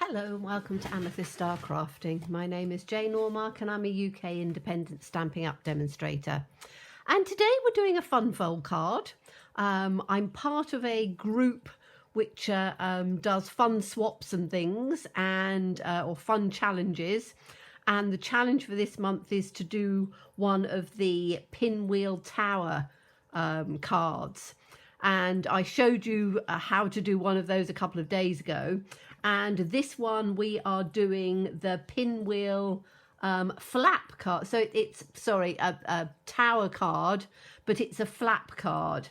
Hello and welcome to Amethyst Star Crafting. My name is Jane Ormark and I'm a UK independent Stampin' Up demonstrator. And today we're doing a fun fold card. I'm part of a group which does fun swaps and things and or fun challenges. And the challenge for this month is to do one of the pinwheel tower cards. And I showed you how to do one of those a couple of days ago. And this one we are doing the pinwheel flap card. So it's, sorry, a tower card, but it's a flap card.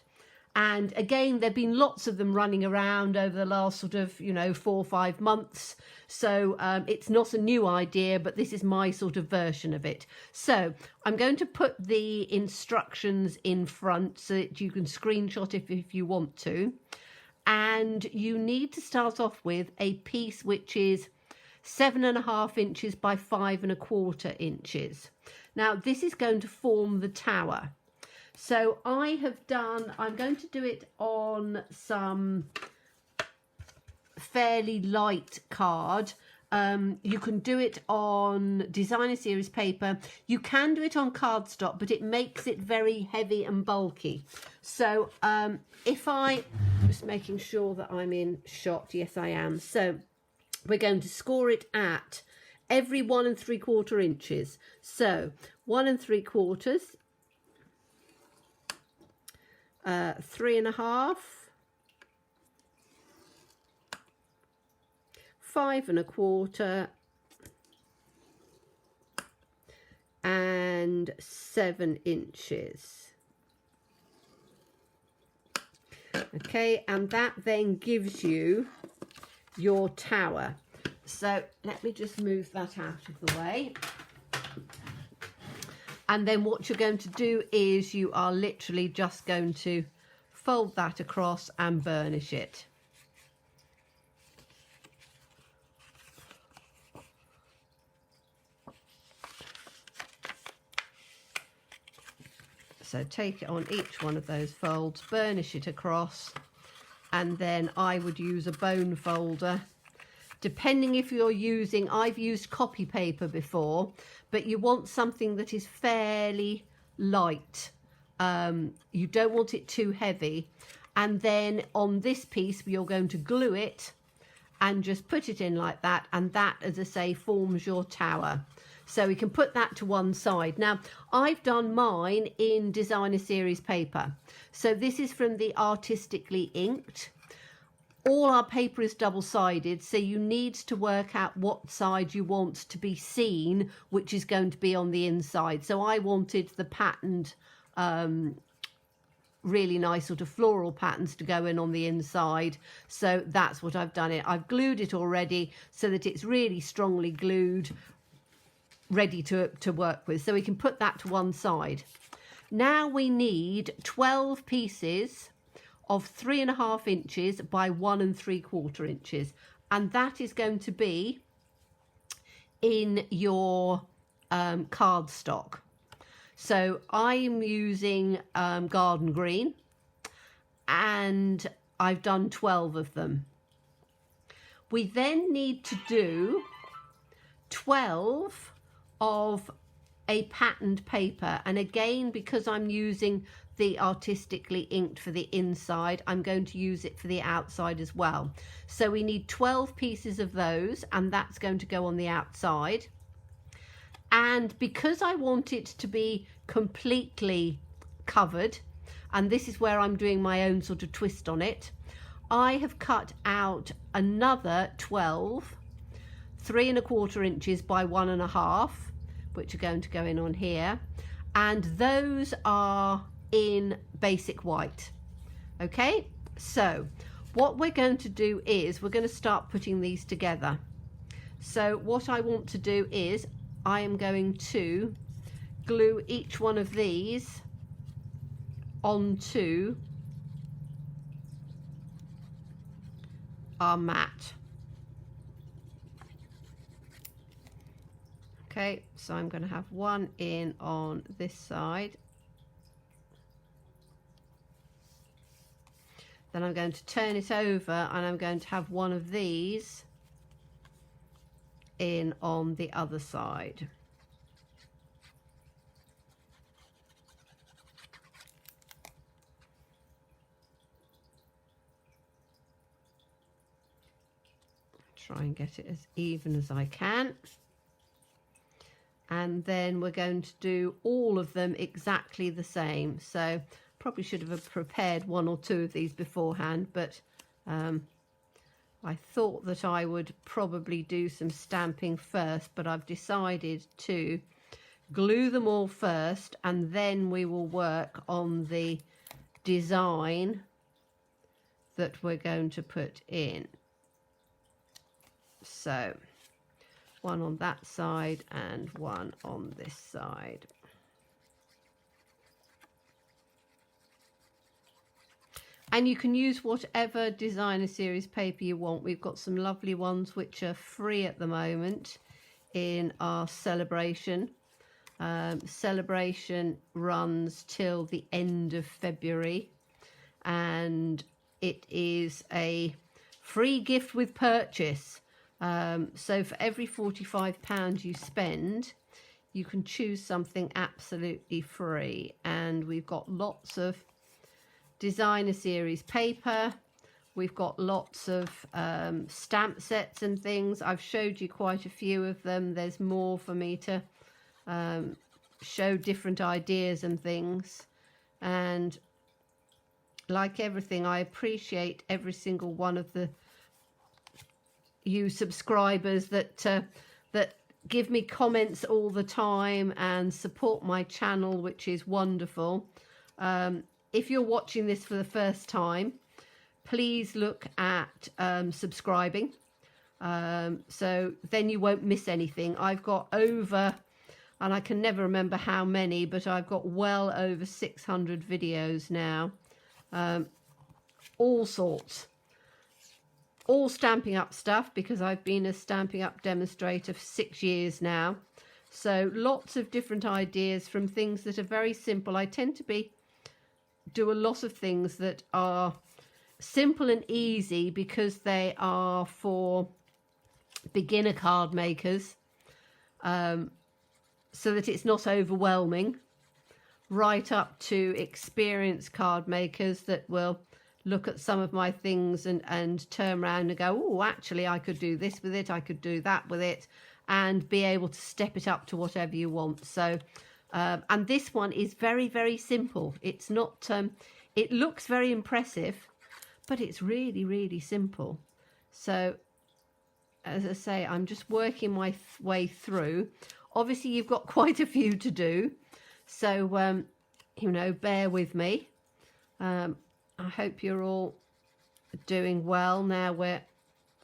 And again, there've been lots of them running around over the last sort of, 4 or 5 months. So it's not a new idea, but this is my sort of version of it. So I'm going to put the instructions in front so that you can screenshot if you want to. And you need to start off with a piece which is 7.5 inches by 5.25 inches. Now this is going to form the tower. So I'm going to do it on some fairly light card. You can do it on designer series paper. You can do it on cardstock, but it makes it very heavy and bulky. So just making sure that I'm in shot. Yes, I am. So we're going to score it at every 1 3/4 inches. So 1 3/4, 3.5, 5.25, and 7 inches. Okay, and that then gives you your tower. So let me just move that out of the way. And then what you're going to do is you are literally just going to fold that across and burnish it. So take it on each one of those folds, burnish it across, and then I would use a bone folder. Depending if you're using, I've used copy paper before, but you want something that is fairly light. You don't want it too heavy. And then on this piece, you're going to glue it and just put it in like that. And that, as I say, forms your tower. So we can put that to one side. Now, I've done mine in designer series paper. So this is from the Artistically Inked. All our paper is double-sided, so you need to work out what side you want to be seen, which is going to be on the inside. So I wanted the patterned, really nice sort of floral patterns to go in on the inside. So that's what I've done it. I've glued it already so that it's really strongly glued, ready to work with. So we can put that to one side. Now we need 12 pieces of 3.5 inches by 1 3/4 inches, and that is going to be in your cardstock. So I'm using garden green, and I've done 12 of them. We then need to do 12 of a patterned paper, and again, because I'm using the Artistically Inked for the inside, I'm going to use it for the outside as well. So we need 12 pieces of those, and that's going to go on the outside. And because I want it to be completely covered, and this is where I'm doing my own sort of twist on it, I have cut out another 12 3.25 inches by 1.5, which are going to go in on here, and those are in basic white. Okay, so what we're going to do is we're going to start putting these together. So what I want to do is I am going to glue each one of these onto our mat. Okay, so I'm going to have one in on this side. Then I'm going to turn it over and I'm going to have one of these in on the other side. Try and get it as even as I can. And then we're going to do all of them exactly the same. So probably should have prepared one or two of these beforehand, but I thought that I would probably do some stamping first, but I've decided to glue them all first, and then we will work on the design that we're going to put in. So one on that side and one on this side. And you can use whatever designer series paper you want. We've got some lovely ones which are free at the moment in our celebration. Celebration runs till the end of February, and it is a free gift with purchase. So for every £45 you spend, you can choose something absolutely free. And we've got lots of designer series paper. We've got lots of stamp sets and things. I've showed you quite a few of them. There's more for me to show different ideas and things. And like everything, I appreciate every single one of you subscribers that that give me comments all the time and support my channel, which is wonderful. If you're watching this for the first time, please look at subscribing, so then you won't miss anything. I've got over, and I can never remember how many, but I've got well over 600 videos now, all sorts. All Stampin' Up stuff, because I've been a Stampin' Up demonstrator for 6 years now. So lots of different ideas from things that are very simple. I tend to do a lot of things that are simple and easy because they are for beginner card makers, so that it's not overwhelming, right up to experienced card makers that will look at some of my things and turn around and go, oh, actually I could do this with it, I could do that with it, and be able to step it up to whatever you want. So and this one is very, very simple. It's not it looks very impressive, but it's really, really simple. So as I say, I'm just working my way through. Obviously you've got quite a few to do, so you know, bear with me. I hope you're all doing well. Now we're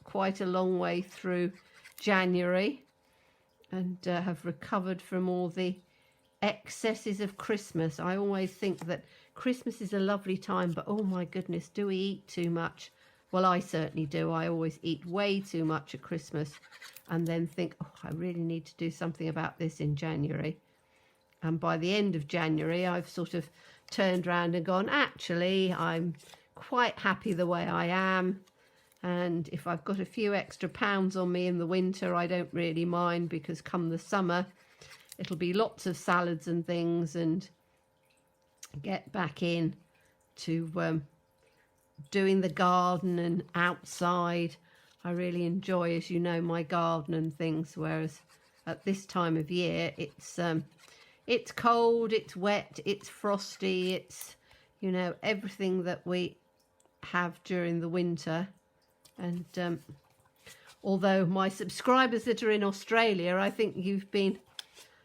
quite a long way through January and have recovered from all the excesses of Christmas. I always think that Christmas is a lovely time, but oh my goodness, do we eat too much? Well, I certainly do. I always eat way too much at Christmas and then think, oh, I really need to do something about this in January. And by the end of January, I've sort of turned around and gone, actually, I'm quite happy the way I am. And if I've got a few extra pounds on me in the winter, I don't really mind, because come the summer, it'll be lots of salads and things, and get back in to doing the garden and outside. I really enjoy, as you know, my garden and things, whereas at this time of year, it's cold, it's wet, it's frosty, it's, you know, everything that we have during the winter. And although my subscribers that are in Australia, I think you've been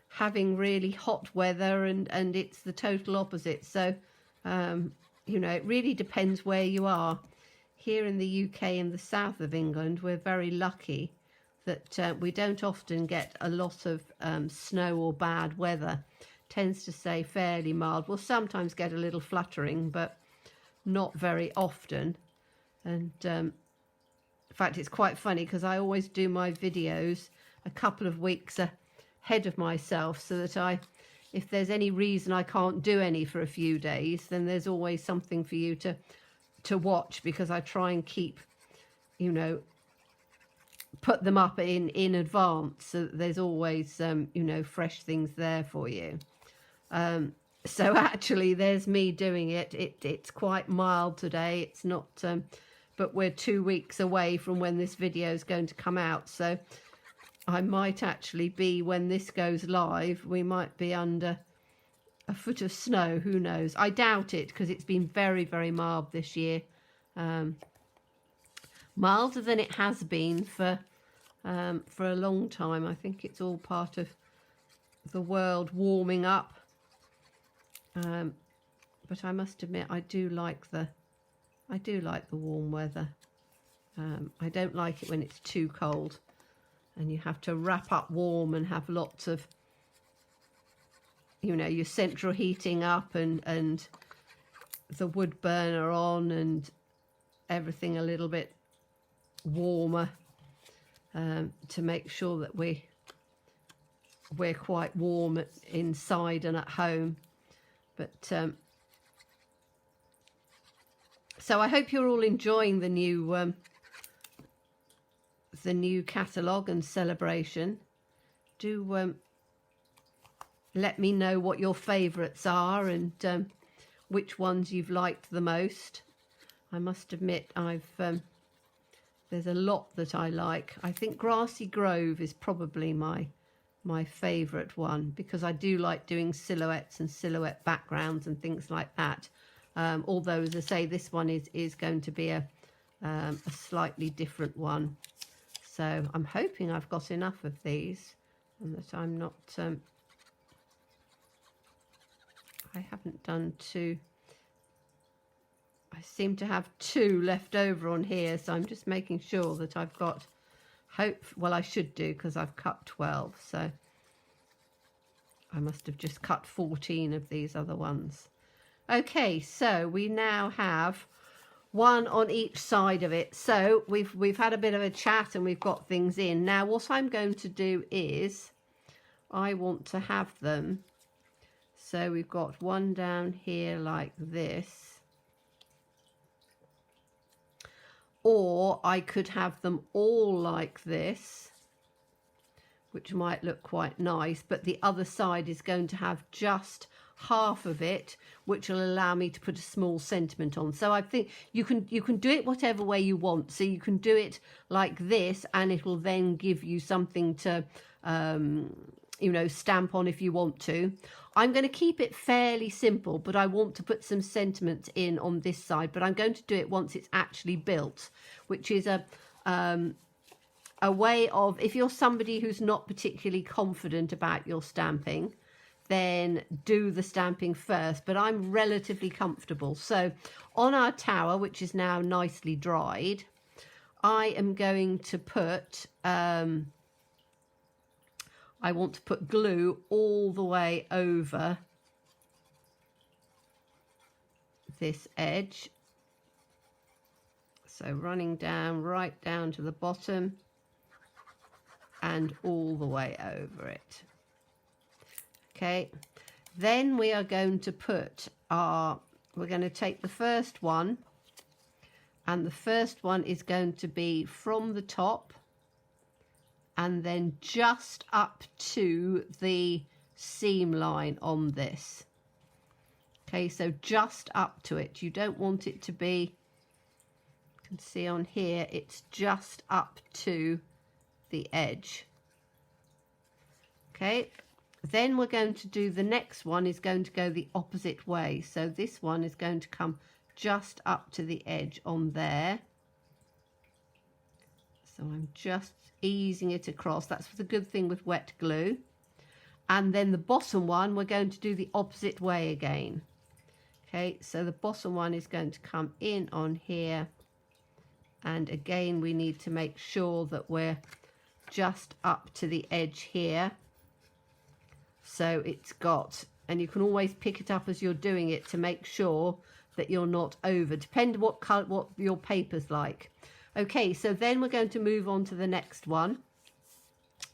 having really hot weather, and it's the total opposite. So, you know, it really depends where you are. Here in the UK, in the south of England, we're very lucky that we don't often get a lot of snow or bad weather. Tends to stay fairly mild. We'll sometimes get a little fluttering, but not very often. And in fact, it's quite funny because I always do my videos a couple of weeks ahead of myself, so that if there's any reason I can't do any for a few days, then there's always something for you to watch, because I try and keep, you know, put them up in advance, so that there's always you know, fresh things there for you. So actually there's me doing it. It's quite mild today. It's not but we're 2 weeks away from when this video is going to come out, so I might actually be, when this goes live, we might be under a foot of snow. Who knows? I doubt it, because it's been very, very mild this year. Milder than it has been for a long time. I think it's all part of the world warming up. But I must admit, I do like the warm weather. I don't like it when it's too cold and you have to wrap up warm and have lots of, you know, your central heating up and the wood burner on and everything a little bit warmer, to make sure that we're quite warm inside and at home. But so I hope you're all enjoying the new catalogue and celebration. Do let me know what your favourites are and which ones you've liked the most. I must admit, there's a lot that I like. I think Grassy Grove is probably my favourite one, because I do like doing silhouettes and silhouette backgrounds and things like that. Although, as I say, this one is going to be a slightly different one. So I'm hoping I've got enough of these and that I'm not, I haven't done two. I seem to have 2 left over on here, so I'm just making sure that I've got, well, I should do, because I've cut 12, so I must have just cut 14 of these other ones. Okay, so we now have one on each side of it. So we've had a bit of a chat and we've got things in. Now what I'm going to do is I want to have them, so we've got one down here like this, or I could have them all like this, which might look quite nice, but the other side is going to have just half of it, which will allow me to put a small sentiment on. So I think you can do it whatever way you want. So you can do it like this, and it will then give you something to you know, stamp on if you want to. I'm going to keep it fairly simple, but I want to put some sentiment in on this side, but I'm going to do it once it's actually built, which is a way of, if you're somebody who's not particularly confident about your stamping, then do the stamping first. But I'm relatively comfortable. So on our tower, which is now nicely dried, I am going to put, I want to put glue all the way over this edge. So running down, right down to the bottom and all the way over it. Okay, then we are going to put we're going to take the first one, and the first one is going to be from the top and then just up to the seam line on this. Okay, so just up to it. You don't want it to be, you can see on here, it's just up to the edge. Okay. Then we're going to do the next one is going to go the opposite way. So this one is going to come just up to the edge on there. So I'm just easing it across. That's the good thing with wet glue. And then the bottom one, we're going to do the opposite way again. Okay, so the bottom one is going to come in on here. And again, we need to make sure that we're just up to the edge here. So it's got, and you can always pick it up as you're doing it to make sure that you're not over, depending what color, what your paper's like. Okay, so then we're going to move on to the next one,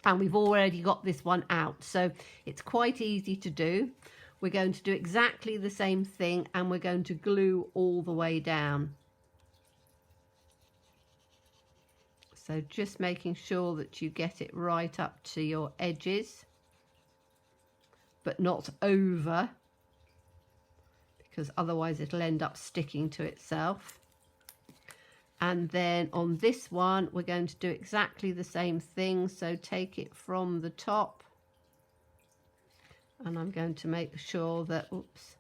and we've already got this one out, so it's quite easy to do. We're going to do exactly the same thing, and we're going to glue all the way down. So just making sure that you get it right up to your edges, but not over, because otherwise it'll end up sticking to itself. And then on this one, we're going to do exactly the same thing. So take it from the top, and I'm going to make sure that, oops,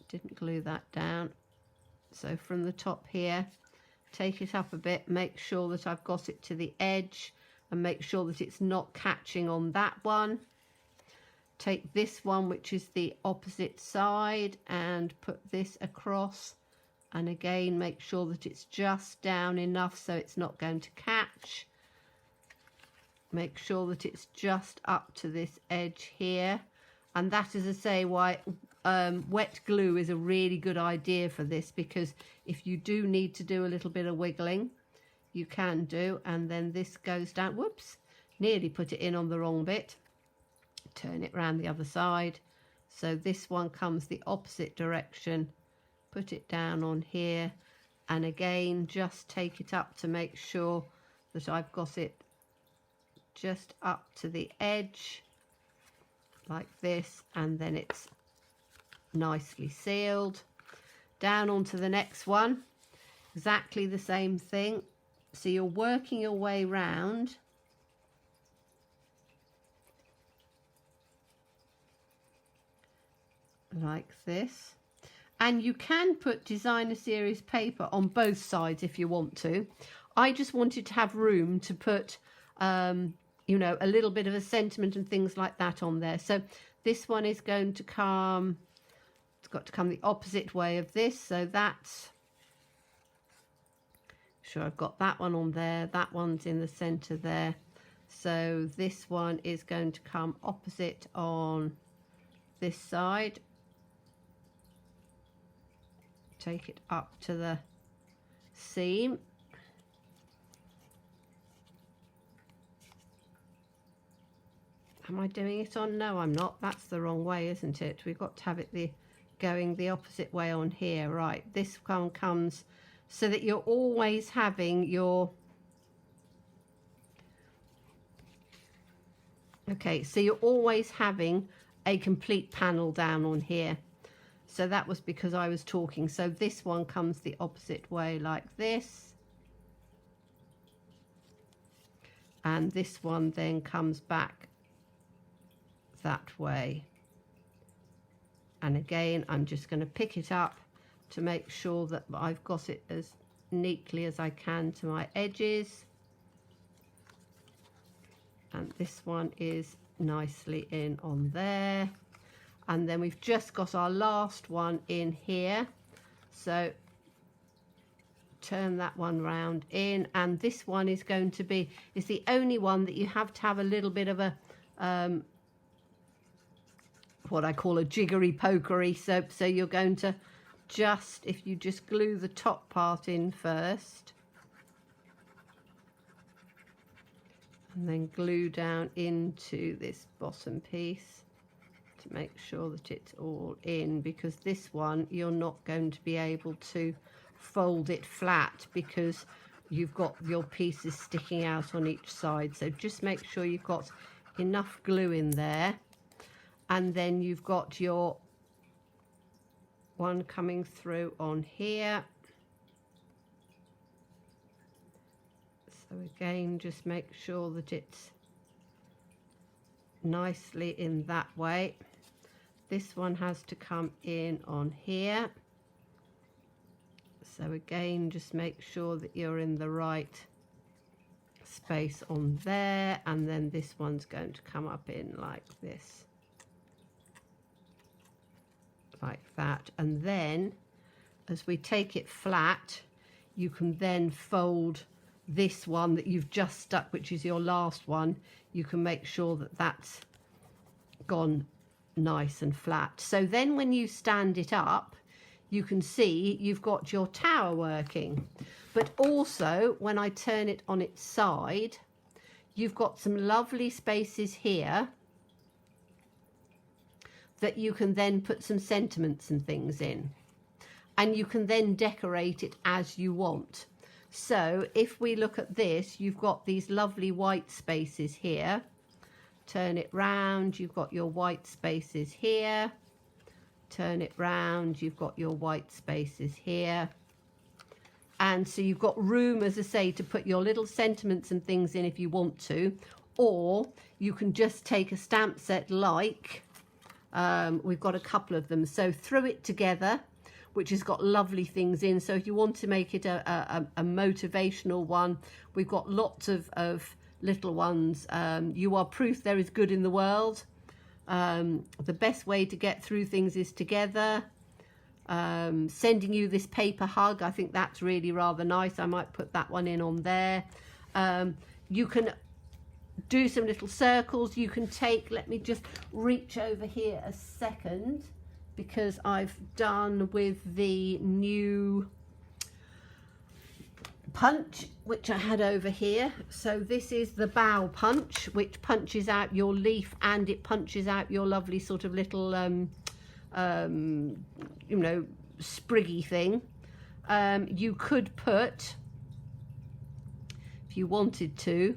didn't glue that down. So from the top here, take it up a bit, make sure that I've got it to the edge, and make sure that it's not catching on that one. Take this one, which is the opposite side, and put this across. And again, make sure that it's just down enough so it's not going to catch. Make sure that it's just up to this edge here. And that is, as I say, why wet glue is a really good idea for this, because if you do need to do a little bit of wiggling, you can do. And then this goes down. Whoops, nearly put it in on the wrong bit. Turn it around the other side. So this one comes the opposite direction. Put it down on here, and again just take it up to make sure that I've got it just up to the edge like this, and then it's nicely sealed. Down onto the next one, exactly the same thing. So you're working your way round, like this. And you can put designer series paper on both sides if you want to. I just wanted to have room to put, you know, a little bit of a sentiment and things like that on there. So this one is going to come, it's got to come the opposite way of this. So that's, sure I've got that one on there. That one's in the center there. So this one is going to come opposite on this side. Take it up to the seam. Am I doing it on? No, I'm not. That's the wrong way, isn't it? We've got to have it going the opposite way on here. Right, this one comes so that you're always having your... Okay, so you're always having a complete panel down on here. So that was because I was talking. So this one comes the opposite way like this. And this one then comes back that way. And again, I'm just going to pick it up to make sure that I've got it as neatly as I can to my edges. And this one is nicely in on there. And then we've just got our last one in here. So turn that one round in, and this one is going to be, it's the only one that you have to have a little bit of a, what I call a jiggery pokery. So you're going to just, if you just glue the top part in first, and then glue down into this bottom piece, to make sure that it's all in, because this one you're not going to be able to fold it flat because you've got your pieces sticking out on each side. So just make sure you've got enough glue in there, and then you've got your one coming through on here. So again, just make sure that it's nicely in that way. This one has to come in on here. So again, just make sure that you're in the right space on there, and then this one's going to come up in like this, like that. And then as we take it flat, you can then fold this one that you've just stuck, which is your last one. You can make sure that that's gone nice and flat. So then when you stand it up, you can see you've got your tower working. But also when I turn it on its side, you've got some lovely spaces here that you can then put some sentiments and things in, and you can then decorate it as you want. So if we look at this, you've got these lovely white spaces here. Turn it round, you've got your white spaces here. Turn it round, you've got your white spaces here. And so you've got room, as I say, to put your little sentiments and things in if you want to. Or you can just take a stamp set like, we've got a couple of them. So Through It Together, which has got lovely things in. So if you want to make it a motivational one, we've got lots of little ones. You Are Proof There Is Good in the World. The Best Way to Get Through Things Is Together. Sending You This Paper Hug. I think that's really rather nice. I might put that one in on there. You can do some little circles. You can take, let me just reach over here a second, because I've done with the new punch which I had over here. So this is the bow punch, which punches out your leaf and it punches out your lovely sort of little you know, spriggy thing. You could put, if you wanted to,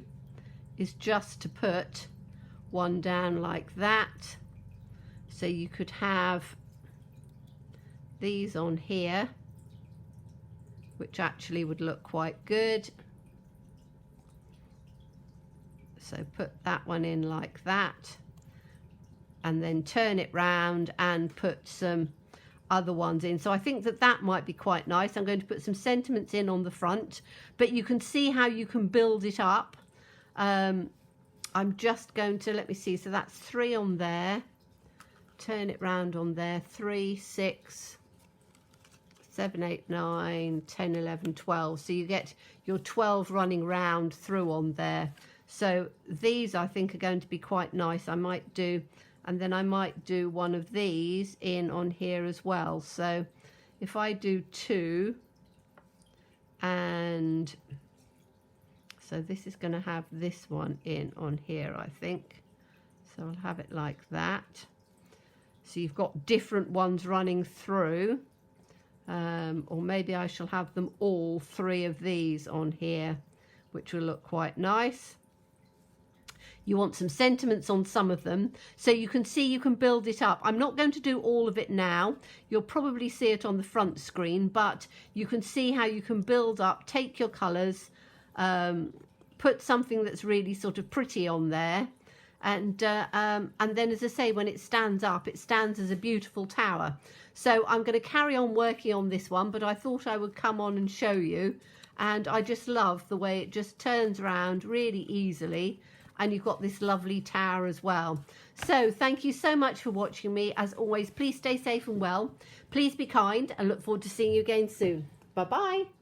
is just to put one down like that. So you could have these on here, which actually would look quite good. So put that one in like that, and then turn it round and put some other ones in. So I think that that might be quite nice. I'm going to put some sentiments in on the front, but you can see how you can build it up. I'm just going to, let me see, so that's 3 on there, turn it round on there, 3, 6, 7, 8, 9, 10, 11, 12. So you get your 12 running round through on there. So these I think are going to be quite nice. I might do, and then I might do one of these in on here as well. So if I do 2, and so this is going to have this one in on here, I think. So I'll have it like that. So you've got different ones running through. Or maybe I shall have them all 3 of these on here, which will look quite nice. You want some sentiments on some of them, so you can see you can build it up. I'm not going to do all of it now. You'll probably see it on the front screen, but you can see how you can build up, take your colours, put something that's really sort of pretty on there, and then, as I say, when it stands up, it stands as a beautiful tower. So I'm going to carry on working on this one, but I thought I would come on and show you, and I just love the way it just turns around really easily, and you've got this lovely tower as well. So thank you so much for watching me. As always, please stay safe and well. Please be kind, and look forward to seeing you again soon. Bye bye.